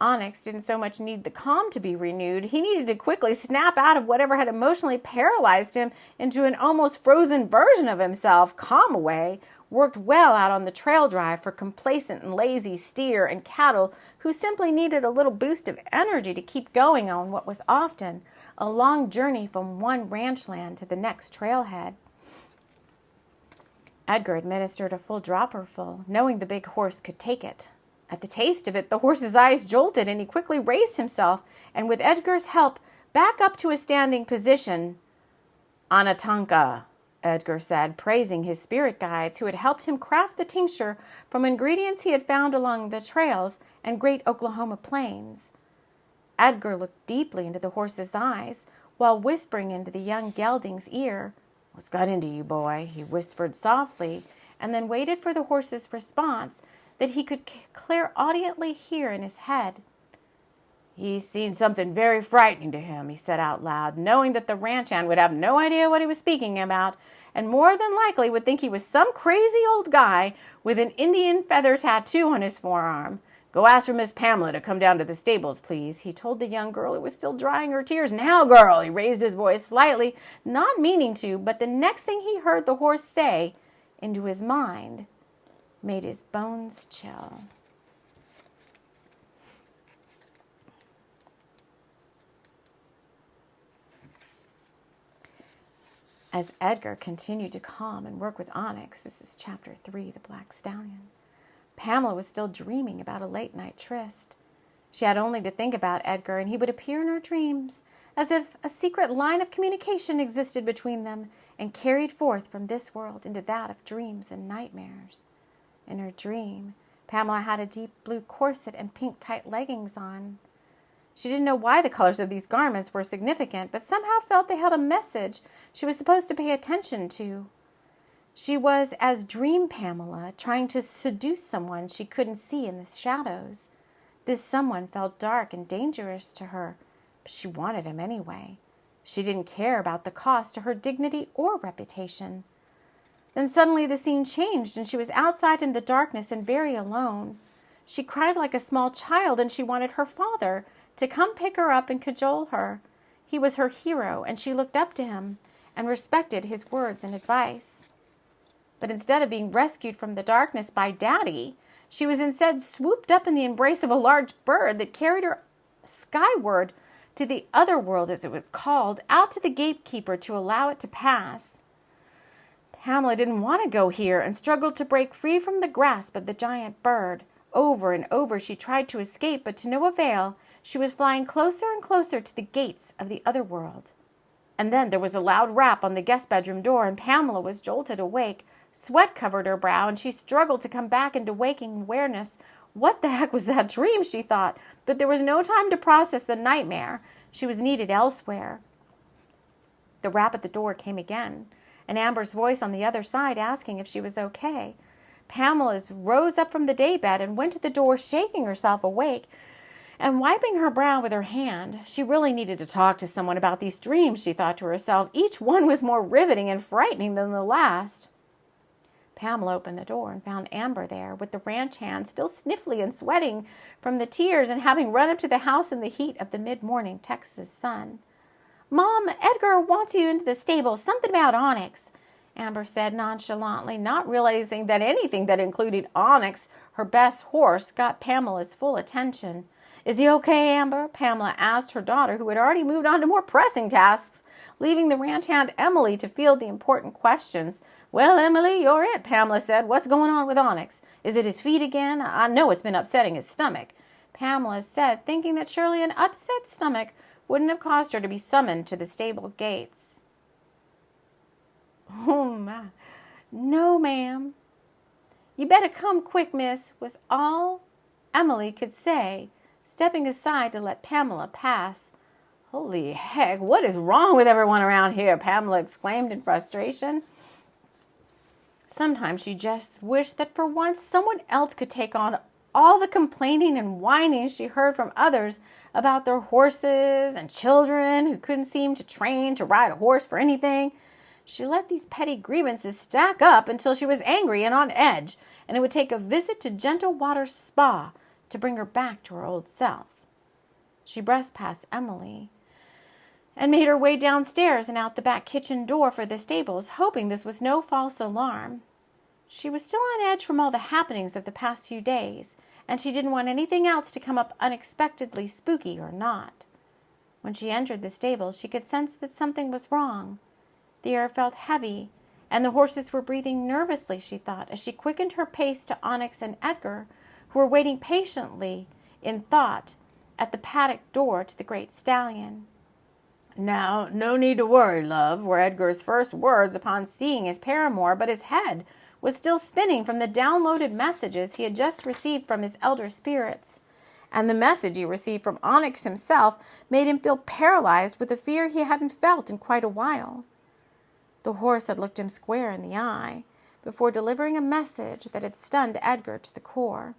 Onyx didn't so much need the calm to be renewed. He needed to quickly snap out of whatever had emotionally paralyzed him into an almost frozen version of himself. Calm Away worked well out on the trail drive for complacent and lazy steer and cattle who simply needed a little boost of energy to keep going on what was often a long journey from one ranch land to the next trailhead. Edgar administered a full dropperful, knowing the big horse could take it. At the taste of it, the horse's eyes jolted, and he quickly raised himself, and with Edgar's help, back up to a standing position. Anatanka, Edgar said, praising his spirit guides who had helped him craft the tincture from ingredients he had found along the trails and great Oklahoma plains. Edgar looked deeply into the horse's eyes, while whispering into the young gelding's ear. "What's got into you, boy?" he whispered softly, and then waited for the horse's response that he could clairaudiently hear in his head. "He's seen something very frightening to him," he said out loud, knowing that the ranch hand would have no idea what he was speaking about, and more than likely would think he was some crazy old guy with an Indian feather tattoo on his forearm. "Go ask for Miss Pamela to come down to the stables, please," he told the young girl who was still drying her tears. "Now, girl," he raised his voice slightly, not meaning to, but the next thing he heard the horse say into his mind made his bones chill. As Edgar continued to calm and work with Onyx, this is Chapter 3, The Black Stallion, Pamela was still dreaming about a late-night tryst. She had only to think about Edgar, and he would appear in her dreams, as if a secret line of communication existed between them and carried forth from this world into that of dreams and nightmares. In her dream, Pamela had a deep blue corset and pink tight leggings on. She didn't know why the colors of these garments were significant, but somehow felt they held a message she was supposed to pay attention to. She was as Dream Pamela, trying to seduce someone she couldn't see in the shadows. This someone felt dark and dangerous to her, but she wanted him anyway. She didn't care about the cost to her dignity or reputation. Then suddenly the scene changed, and she was outside in the darkness and very alone. She cried like a small child, and she wanted her father to come pick her up and cajole her. He was her hero, and she looked up to him and respected his words and advice. But instead of being rescued from the darkness by Daddy, she was instead swooped up in the embrace of a large bird that carried her skyward to the other world, as it was called, out to the gatekeeper to allow it to pass. Pamela didn't want to go here and struggled to break free from the grasp of the giant bird. Over and over she tried to escape, but to no avail. She was flying closer and closer to the gates of the other world. And then there was a loud rap on the guest bedroom door, and Pamela was jolted awake. Sweat covered her brow, and she struggled to come back into waking awareness. What the heck was that dream, she thought, but there was no time to process the nightmare. She was needed elsewhere. The rap at the door came again, and Amber's voice on the other side asking if she was okay. Pamela rose up from the daybed and went to the door, shaking herself awake and wiping her brow with her hand. She really needed to talk to someone about these dreams, she thought to herself. Each one was more riveting and frightening than the last. Pamela opened the door and found Amber there, with the ranch hand still sniffly and sweating from the tears and having run up to the house in the heat of the mid-morning Texas sun. "Mom, Edgar wants you into the stable. Something about Onyx," Amber said nonchalantly, not realizing that anything that included Onyx, her best horse, got Pamela's full attention. "Is he okay, Amber?" Pamela asked her daughter, who had already moved on to more pressing tasks, leaving the ranch hand Emily to field the important questions. "Well, Emily, you're it," Pamela said. "What's going on with Onyx? Is it his feet again? I know it's been upsetting his stomach," Pamela said, thinking that surely an upset stomach wouldn't have caused her to be summoned to the stable gates. "Oh, my. "No, ma'am." "You better come quick, miss," was all Emily could say, stepping aside to let Pamela pass. "Holy heck, what is wrong with everyone around here?" Pamela exclaimed in frustration. Sometimes she just wished that for once someone else could take on all the complaining and whining she heard from others about their horses and children who couldn't seem to train to ride a horse for anything. She let these petty grievances stack up until she was angry and on edge, and it would take a visit to Gentle Water's spa to bring her back to her old self. She brushed past Emily and made her way downstairs and out the back kitchen door for the stables, hoping this was no false alarm. She was still on edge from all the happenings of the past few days, and she didn't want anything else to come up unexpectedly, spooky or not. When she entered the stables, she could sense that something was wrong. The air felt heavy, and the horses were breathing nervously, she thought, as she quickened her pace to Onyx and Edgar, who were waiting patiently in thought at the paddock door to the great stallion. "Now, no need to worry, love," were Edgar's first words upon seeing his paramour, but his head was still spinning from the downloaded messages he had just received from his elder spirits. And the message he received from Onyx himself made him feel paralyzed with a fear he hadn't felt in quite a while. The horse had looked him square in the eye before delivering a message that had stunned Edgar to the core.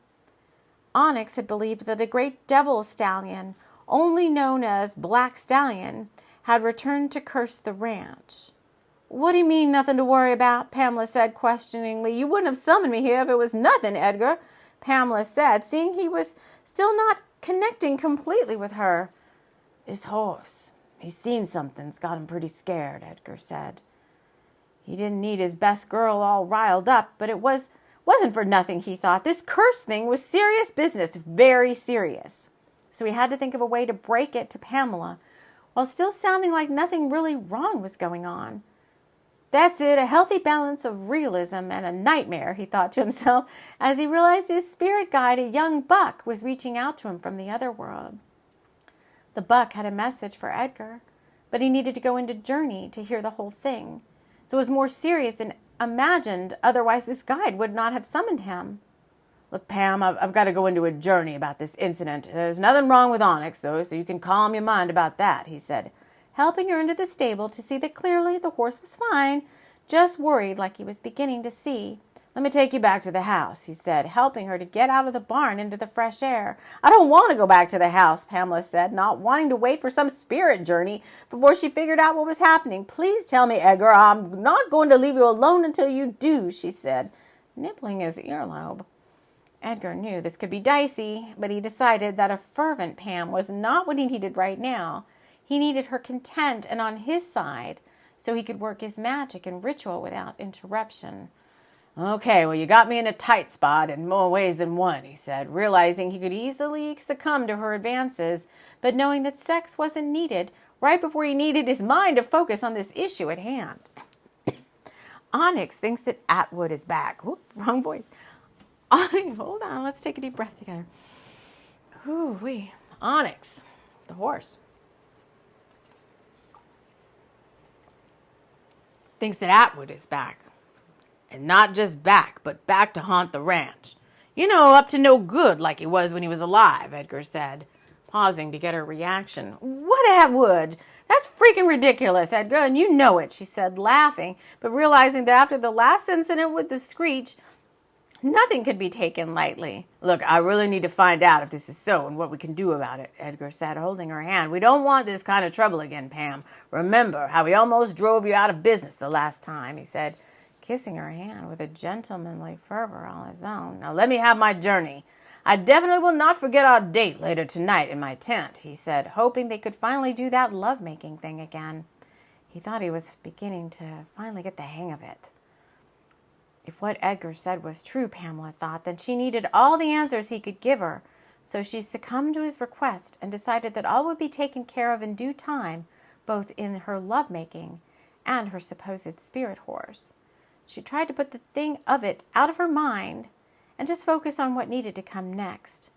Onyx had believed that a great devil stallion, only known as Black Stallion, had returned to curse the ranch. "What do you mean, nothing to worry about?" Pamela said questioningly. "You wouldn't have summoned me here if it was nothing, Edgar," Pamela said, seeing he was still not connecting completely with her. "His horse. He's seen something's got him pretty scared," Edgar said. He didn't need his best girl all riled up, but it wasn't for nothing, he thought. This curse thing was serious business, very serious. So he had to think of a way to break it to Pamela, while still sounding like nothing really wrong was going on. "That's it, a healthy balance of realism and a nightmare," he thought to himself, as he realized his spirit guide, a young buck, was reaching out to him from the other world. The buck had a message for Edgar, but he needed to go into Journey to hear the whole thing. So it was more serious than imagined, otherwise this guide would not have summoned him. "Look, Pam, I've got to go into a Journey about this incident. There's nothing wrong with Onyx, though, so you can calm your mind about that," he said, helping her into the stable to see that clearly the horse was fine, just worried like he was beginning to see. "Let me take you back to the house," he said, helping her to get out of the barn into the fresh air. "I don't want to go back to the house," Pamela said, not wanting to wait for some spirit journey before she figured out what was happening. "Please tell me, Edgar. I'm not going to leave you alone until you do," she said, nibbling his earlobe. Edgar knew this could be dicey, but he decided that a fervent Pam was not what he needed right now. He needed her content and on his side, so he could work his magic and ritual without interruption. "Okay, well, you got me in a tight spot in more ways than one," he said, realizing he could easily succumb to her advances, but knowing that sex wasn't needed right before he needed his mind to focus on this issue at hand. "Onyx thinks that Atwood is back." Whoop, wrong voice. Onyx, hold on, let's take a deep breath together. Ooh-wee. Onyx, the horse, thinks that Atwood is back. And not just back, but back to haunt the ranch. "You know, up to no good like he was when he was alive," Edgar said, pausing to get her reaction. "What Atwood? That's freaking ridiculous, Edgar, and you know it," she said, laughing, but realizing that after the last incident with the screech, nothing could be taken lightly. "Look, I really need to find out if this is so and what we can do about it," Edgar said, holding her hand. "We don't want this kind of trouble again, Pam. Remember how he almost drove you out of business the last time," he said, kissing her hand with a gentlemanly fervor all his own. "Now let me have my journey. I definitely will not forget our date later tonight in my tent," he said, hoping they could finally do that love-making thing again. He thought he was beginning to finally get the hang of it. If what Edgar said was true, Pamela thought, then she needed all the answers he could give her. So she succumbed to his request and decided that all would be taken care of in due time, both in her lovemaking and her supposed spirit horse. She tried to put the thing of it out of her mind and just focus on what needed to come next.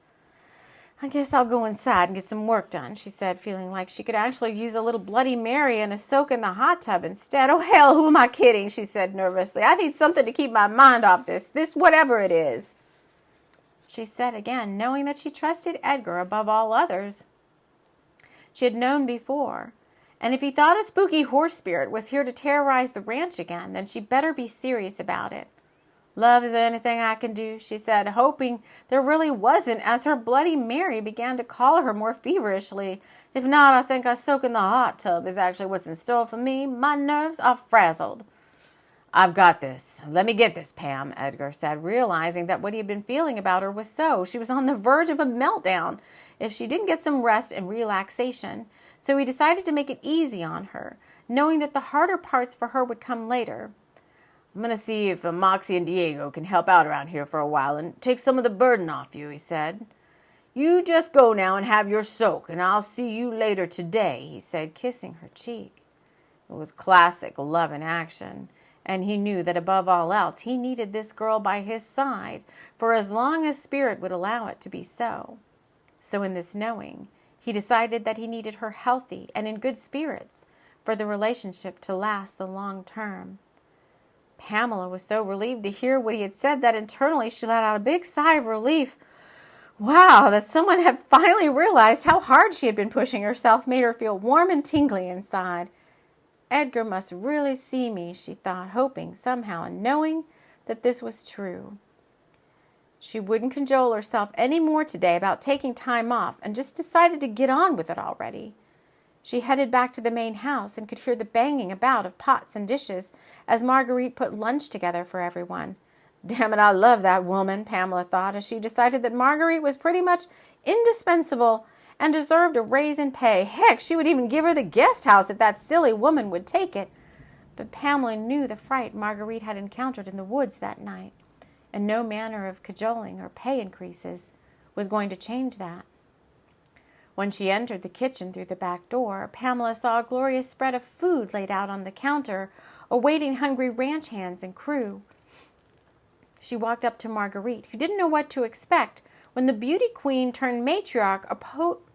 I guess I'll go inside and get some work done, she said, feeling like she could actually use a little Bloody Mary and a soak in the hot tub instead. Oh, hell, who am I kidding? She said nervously. I need something to keep my mind off this whatever it is. She said again, knowing that she trusted Edgar above all others. She had known before, and if he thought a spooky horse spirit was here to terrorize the ranch again, then she better be serious about it. Love is anything I can do, she said, hoping there really wasn't, as her Bloody Mary began to call her more feverishly. If not, I think a soak in the hot tub is actually what's in store for me. My nerves are frazzled. I've got this. Let me get this, Pam, Edgar said, realizing that what he had been feeling about her was so. She was on the verge of a meltdown if she didn't get some rest and relaxation. So he decided to make it easy on her, knowing that the harder parts for her would come later. I'm going to see if Moxie and Diego can help out around here for a while and take some of the burden off you, he said. You just go now and have your soak, and I'll see you later today, he said, kissing her cheek. It was classic love in action, and he knew that above all else he needed this girl by his side for as long as spirit would allow it to be so. So in this knowing, he decided that he needed her healthy and in good spirits for the relationship to last the long term. Pamela was so relieved to hear what he had said that internally she let out a big sigh of relief. Wow, that someone had finally realized how hard she had been pushing herself made her feel warm and tingly inside. Edgar must really see me, she thought, hoping somehow and knowing that this was true. She wouldn't cajole herself any more today about taking time off and just decided to get on with it already. She headed back to the main house and could hear the banging about of pots and dishes as Marguerite put lunch together for everyone. Damn it, I love that woman, Pamela thought, as she decided that Marguerite was pretty much indispensable and deserved a raise in pay. Heck, she would even give her the guest house if that silly woman would take it. But Pamela knew the fright Marguerite had encountered in the woods that night, and no manner of cajoling or pay increases was going to change that. When she entered the kitchen through the back door, Pamela saw a glorious spread of food laid out on the counter, awaiting hungry ranch hands and crew. She walked up to Marguerite, who didn't know what to expect, when the beauty queen turned matriarch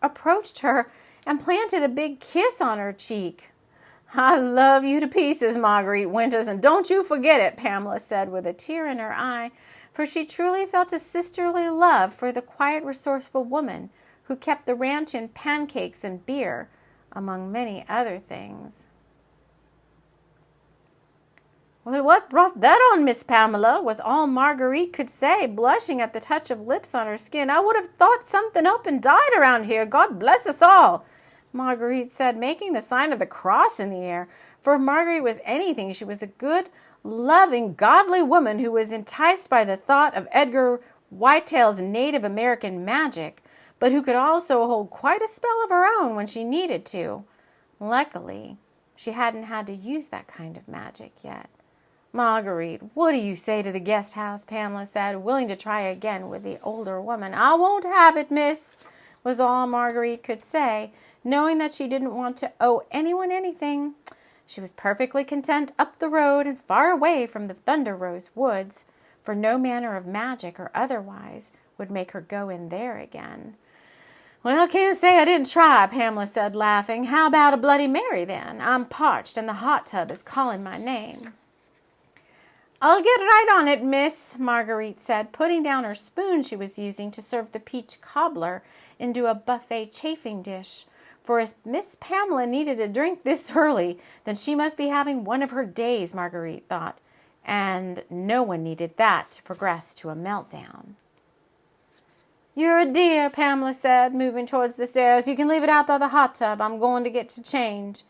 approached her and planted a big kiss on her cheek. I love you to pieces, Marguerite Winters, and don't you forget it, Pamela said with a tear in her eye, for she truly felt a sisterly love for the quiet, resourceful woman who kept the ranch in pancakes and beer, among many other things. Well, what brought that on, Miss Pamela, was all Marguerite could say, blushing at the touch of lips on her skin. I would have thought something up and died around here. God bless us all, Marguerite said, making the sign of the cross in the air. For if Marguerite was anything, she was a good, loving, godly woman who was enticed by the thought of Edgar Whitetail's Native American magic, but who could also hold quite a spell of her own when she needed to. Luckily, she hadn't had to use that kind of magic yet. Marguerite, what do you say to the guest house? Pamela said, willing to try again with the older woman. I won't have it, miss, was all Marguerite could say, knowing that she didn't want to owe anyone anything. She was perfectly content up the road and far away from the Thunder Rose woods, for no manner of magic or otherwise would make her go in there again. Well, I can't say I didn't try, Pamela said, laughing. How about a Bloody Mary, then? I'm parched, and the hot tub is calling my name. I'll get right on it, miss, Marguerite said, putting down her spoon she was using to serve the peach cobbler into a buffet chafing dish. For if Miss Pamela needed a drink this early, then she must be having one of her days, Marguerite thought, and no one needed that to progress to a meltdown. You're a dear, Pamela said, moving towards the stairs. You can leave it out by the hot tub. I'm going to get to change.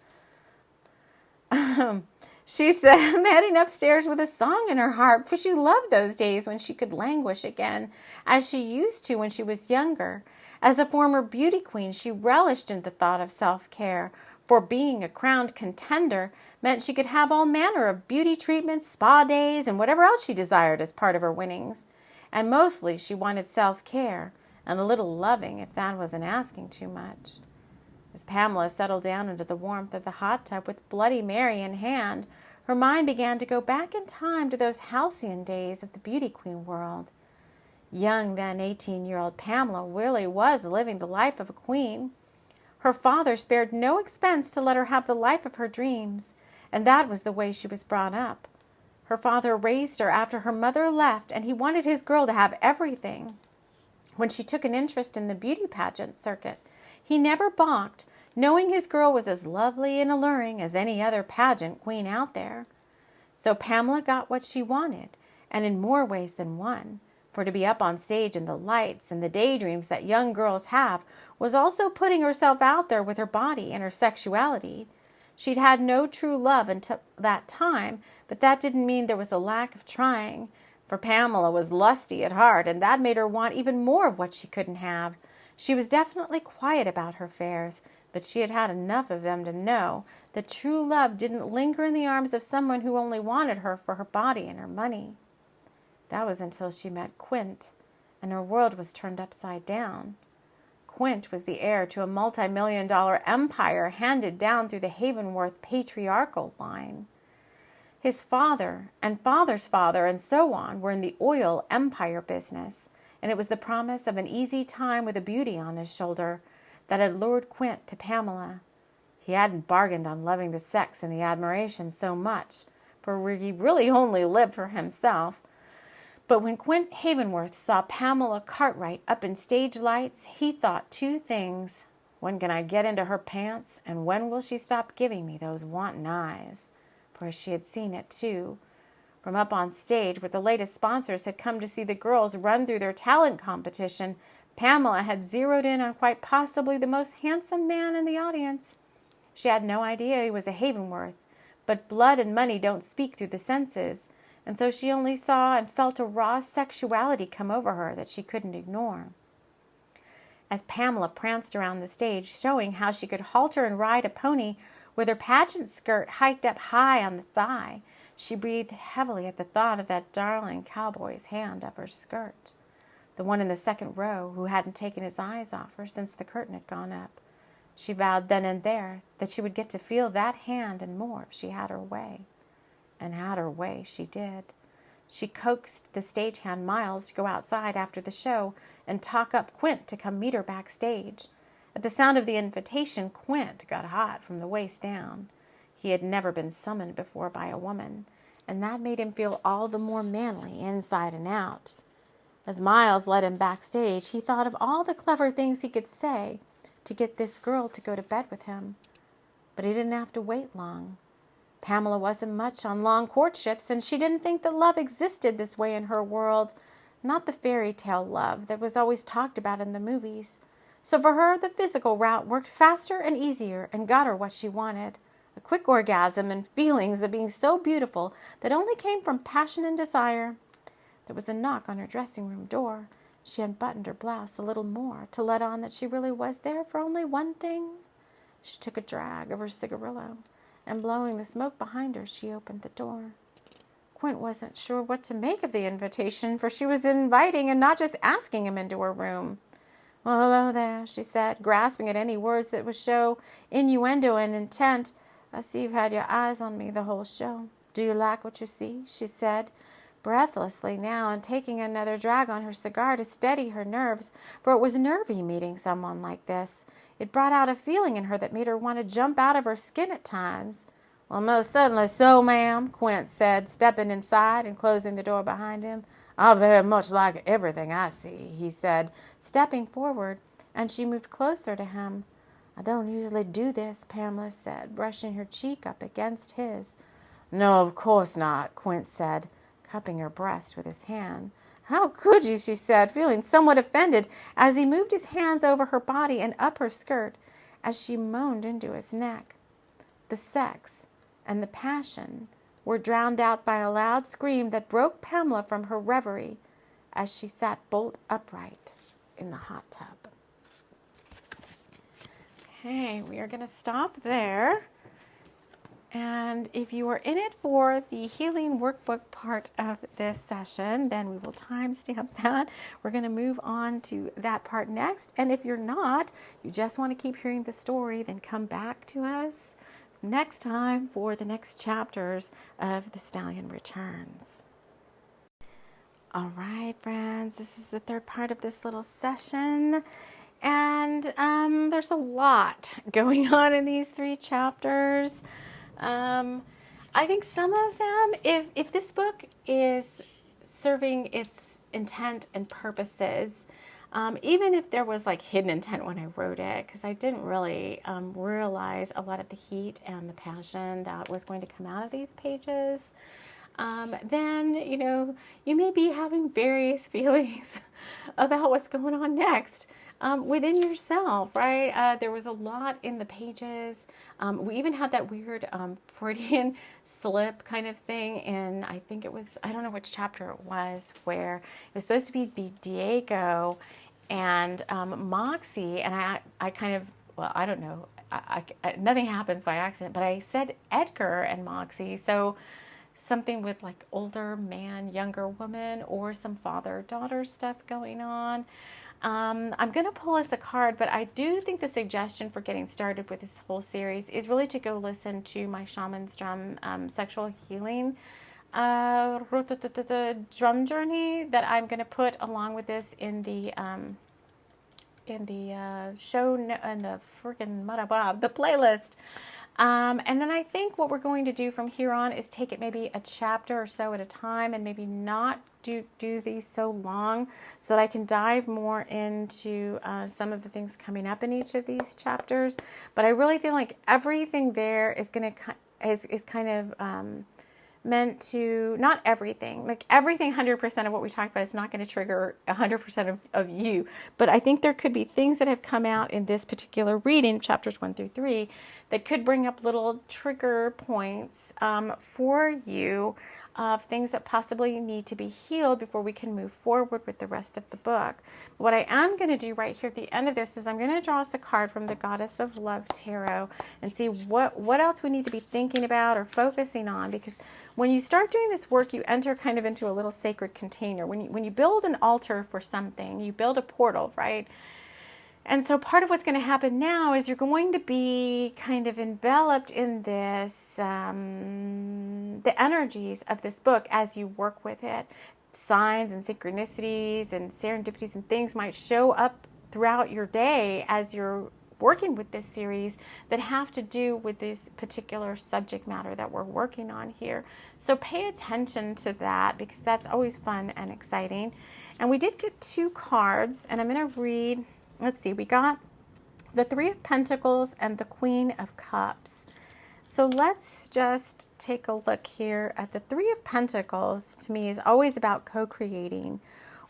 She said, heading upstairs with a song in her heart, for she loved those days when she could languish again, as she used to when she was younger. As a former beauty queen, she relished in the thought of self-care, for being a crowned contender meant she could have all manner of beauty treatments, spa days, and whatever else she desired as part of her winnings. And mostly she wanted self-care, and a little loving if that wasn't asking too much. As Pamela settled down into the warmth of the hot tub with Bloody Mary in hand, her mind began to go back in time to those halcyon days of the beauty queen world. Young, then 18-year-old Pamela really was living the life of a queen. Her father spared no expense to let her have the life of her dreams, and that was the way she was brought up. Her father raised her after her mother left, and he wanted his girl to have everything. When she took an interest in the beauty pageant circuit, he never balked, knowing his girl was as lovely and alluring as any other pageant queen out there. So Pamela got what she wanted, and in more ways than one. For to be up on stage in the lights and the daydreams that young girls have was also putting herself out there with her body and her sexuality. She'd had no true love until that time, but that didn't mean there was a lack of trying. For Pamela was lusty at heart, and that made her want even more of what she couldn't have. She was definitely quiet about her affairs, but she had had enough of them to know that true love didn't linger in the arms of someone who only wanted her for her body and her money. That was until she met Quint, and her world was turned upside down. Quint was the heir to a multi-million-dollar empire handed down through the Havenworth patriarchal line. His father and father's father and so on were in the oil empire business, and it was the promise of an easy time with a beauty on his shoulder that had lured Quint to Pamela. He hadn't bargained on loving the sex and the admiration so much, for he really only lived for himself. But when Quint Havenworth saw Pamela Cartwright up in stage lights, he thought two things. When can I get into her pants, and when will she stop giving me those wanton eyes? For she had seen it too. From up on stage, where the latest sponsors had come to see the girls run through their talent competition, Pamela had zeroed in on quite possibly the most handsome man in the audience. She had no idea he was a Havenworth, but blood and money don't speak through the senses, and so she only saw and felt a raw sexuality come over her that she couldn't ignore. As Pamela pranced around the stage, showing how she could halter and ride a pony with her pageant skirt hiked up high on the thigh, she breathed heavily at the thought of that darling cowboy's hand up her skirt, the one in the second row who hadn't taken his eyes off her since the curtain had gone up. She vowed then and there that she would get to feel that hand and more if she had her way. And had her way she did. She coaxed the stagehand Miles to go outside after the show and talk up Quint to come meet her backstage. At the sound of the invitation, Quint got hot from the waist down. He had never been summoned before by a woman, and that made him feel all the more manly inside and out. As Miles led him backstage, he thought of all the clever things he could say to get this girl to go to bed with him. But he didn't have to wait long. Pamela wasn't much on long courtships, and she didn't think that love existed this way in her world, not the fairy tale love that was always talked about in the movies. So for her, the physical route worked faster and easier and got her what she wanted, a quick orgasm and feelings of being so beautiful that only came from passion and desire. There was a knock on her dressing room door. She unbuttoned her blouse a little more to let on that she really was there for only one thing. She took a drag of her cigarillo, and blowing the smoke behind her, she opened the door. Quint wasn't sure what to make of the invitation, for she was inviting and not just asking him into her room. "Well, hello there," she said, grasping at any words that would show innuendo and intent. "I see you've had your eyes on me the whole show. Do you like what you see?" she said, breathlessly now, and taking another drag on her cigar to steady her nerves, for it was nervy meeting someone like this. It brought out a feeling in her that made her want to jump out of her skin at times. "Well, most certainly so, ma'am," Quint said, stepping inside and closing the door behind him. "I very much like everything I see," he said, stepping forward, and she moved closer to him. "I don't usually do this," Pamela said, brushing her cheek up against his. "No, of course not," Quint said, cupping her breast with his hand. "How could you?" she said, feeling somewhat offended as he moved his hands over her body and up her skirt as she moaned into his neck. The sex and the passion were drowned out by a loud scream that broke Pamela from her reverie as she sat bolt upright in the hot tub. Okay, we are going to stop there. And if you are in it for the Healing Workbook part of this session, then we will timestamp that. We're going to move on to that part next. And if you're not, you just want to keep hearing the story, then come back to us next time for the next chapters of The Stallion Returns. All right, friends, this is the third part of this little session. And there's a lot going on in these 3 chapters. I think some of them, if this book is serving its intent and purposes, even if there was like hidden intent when I wrote it, because I didn't really realize a lot of the heat and the passion that was going to come out of these pages, then, you may be having various feelings about what's going on next within yourself, right? There was a lot in the pages. We even had that weird Freudian slip kind of thing in, I think it was, I don't know which chapter it was, where it was supposed to be Diego and Moxie, and I kind of, well, I don't know, nothing happens by accident, but I said Edgar and Moxie, so something with like older man, younger woman, or some father-daughter stuff going on. I'm going to pull us a card, but I do think the suggestion for getting started with this whole series is really to go listen to my Shaman's Drum sexual healing drum journey that I'm going to put along with this in the show, in the freaking the playlist. And then I think what we're going to do from here on is take it maybe a chapter or so at a time, and maybe not do these so long, so that I can dive more into some of the things coming up in each of these chapters. But I really feel like everything there is going to is kind of meant to, not everything, like everything 100% of what we talked about is not going to trigger 100% of you, but I think there could be things that have come out in this particular reading, chapters 1 through 3, that could bring up little trigger points for you of things that possibly need to be healed before we can move forward with the rest of the book. What I am going to do right here at the end of this is I'm going to draw us a card from the Goddess of Love Tarot and see what else we need to be thinking about or focusing on, because when you start doing this work, you enter kind of into a little sacred container. When you build an altar for something, you build a portal, right? And so part of what's going to happen now is you're going to be kind of enveloped in this, the energies of this book as you work with it. Signs and synchronicities and serendipities and things might show up throughout your day as you're working with this series that have to do with this particular subject matter that we're working on here. So pay attention to that, because that's always fun and exciting. And we did get 2 cards, and I'm going to read. Let's see, we got the 3 of Pentacles and the Queen of Cups. So let's just take a look here at the 3 of Pentacles. To me, is always about co-creating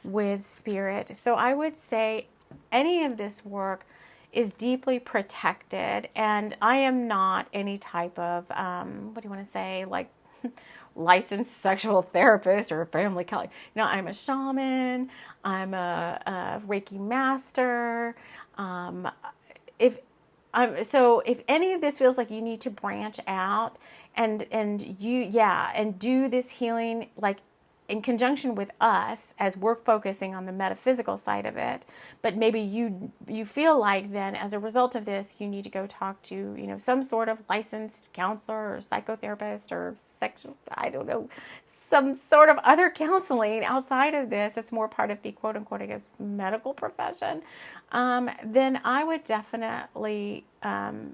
with spirit. So I would say any of this work is deeply protected, and I am not any type of, what do you want to say, like licensed sexual therapist or a family counselor. I'm a shaman. I'm a Reiki master. If any of this feels like you need to branch out and do this healing like in conjunction with us, as we're focusing on the metaphysical side of it, but maybe you feel like then as a result of this you need to go talk to some sort of licensed counselor or psychotherapist or some sort of other counseling outside of this that's more part of the quote unquote, I guess, medical profession, then I would definitely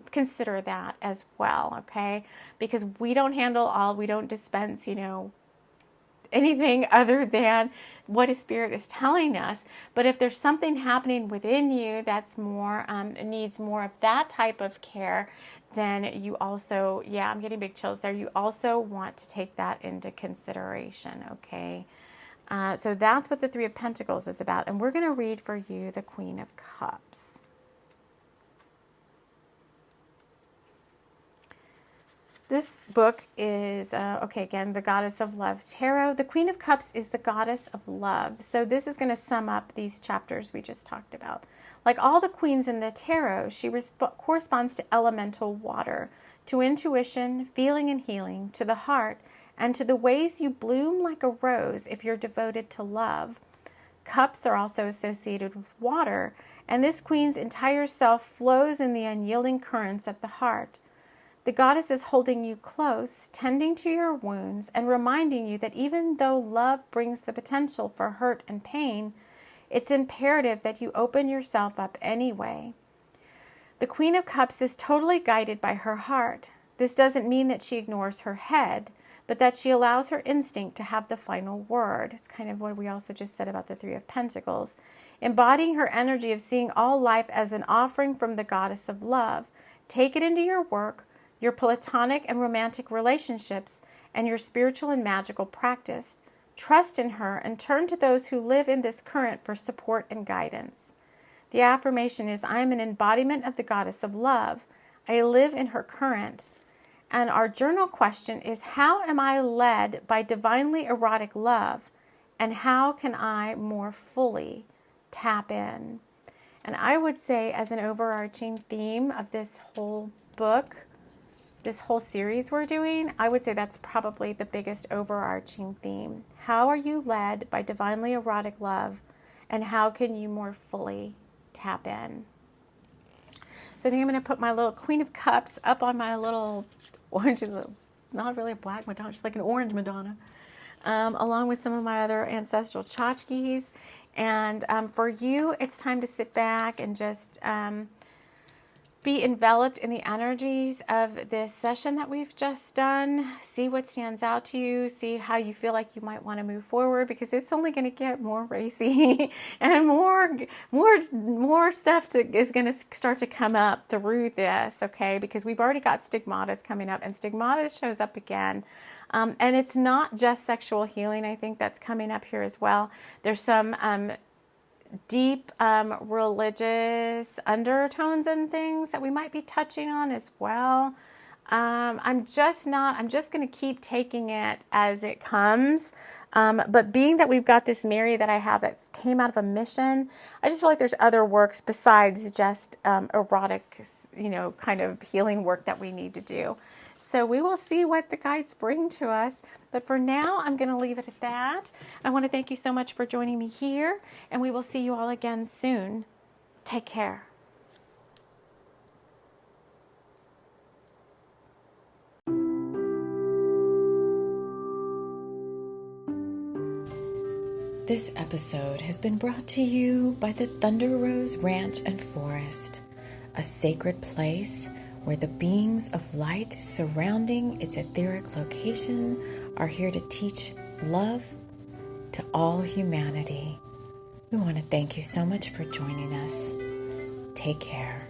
consider that as well, okay? Because we don't handle all, we don't dispense, anything other than what a spirit is telling us. But if there's something happening within you that's more, needs more of that type of care, then you also, I'm getting big chills there. You also want to take that into consideration, okay? So that's what the 3 of Pentacles is about. And we're going to read for you the Queen of Cups. This book is, again, the Goddess of Love Tarot. The Queen of Cups is the Goddess of Love. So this is going to sum up these chapters we just talked about. Like all the queens in the tarot, she corresponds to elemental water, to intuition, feeling and healing, to the heart, and to the ways you bloom like a rose if you're devoted to love. Cups are also associated with water, and this queen's entire self flows in the unyielding currents of the heart. The goddess is holding you close, tending to your wounds, and reminding you that even though love brings the potential for hurt and pain, it's imperative that you open yourself up anyway. The Queen of Cups is totally guided by her heart. This doesn't mean that she ignores her head, but that she allows her instinct to have the final word. It's kind of what we also just said about the Three of Pentacles. Embodying her energy of seeing all life as an offering from the goddess of love. Take it into your work, your platonic and romantic relationships, and your spiritual and magical practice. Trust in her and turn to those who live in this current for support and guidance. The affirmation is, I am an embodiment of the goddess of love. I live in her current. And our journal question is, how am I led by divinely erotic love? And how can I more fully tap in? And I would say, as an overarching theme of this whole book, this whole series we're doing, I would say that's probably the biggest overarching theme. How are you led by divinely erotic love? And how can you more fully tap in? So I think I'm going to put my little Queen of Cups up on my little orange, not really a black Madonna, just like an orange Madonna, along with some of my other ancestral tchotchkes. And for you, it's time to sit back and just be enveloped in the energies of this session that we've just done. See what stands out to you. See how you feel like you might want to move forward, because it's only going to get more racy and more stuff is going to start to come up through this, okay? Because we've already got stigmatas coming up, and stigmata shows up again. And it's not just sexual healing. I think that's coming up here as well. There's some deep religious undertones and things that we might be touching on as well. I'm just going to keep taking it as it comes. But being that we've got this Mary that I have that came out of a mission, I just feel like there's other works besides just erotic, kind of healing work that we need to do. So we will see what the guides bring to us. But for now, I'm going to leave it at that. I want to thank you so much for joining me here, and we will see you all again soon. Take care. This episode has been brought to you by the Thunder Rose Ranch and Forest, a sacred place where the beings of light surrounding its etheric location are here to teach love to all humanity. We want to thank you so much for joining us. Take care.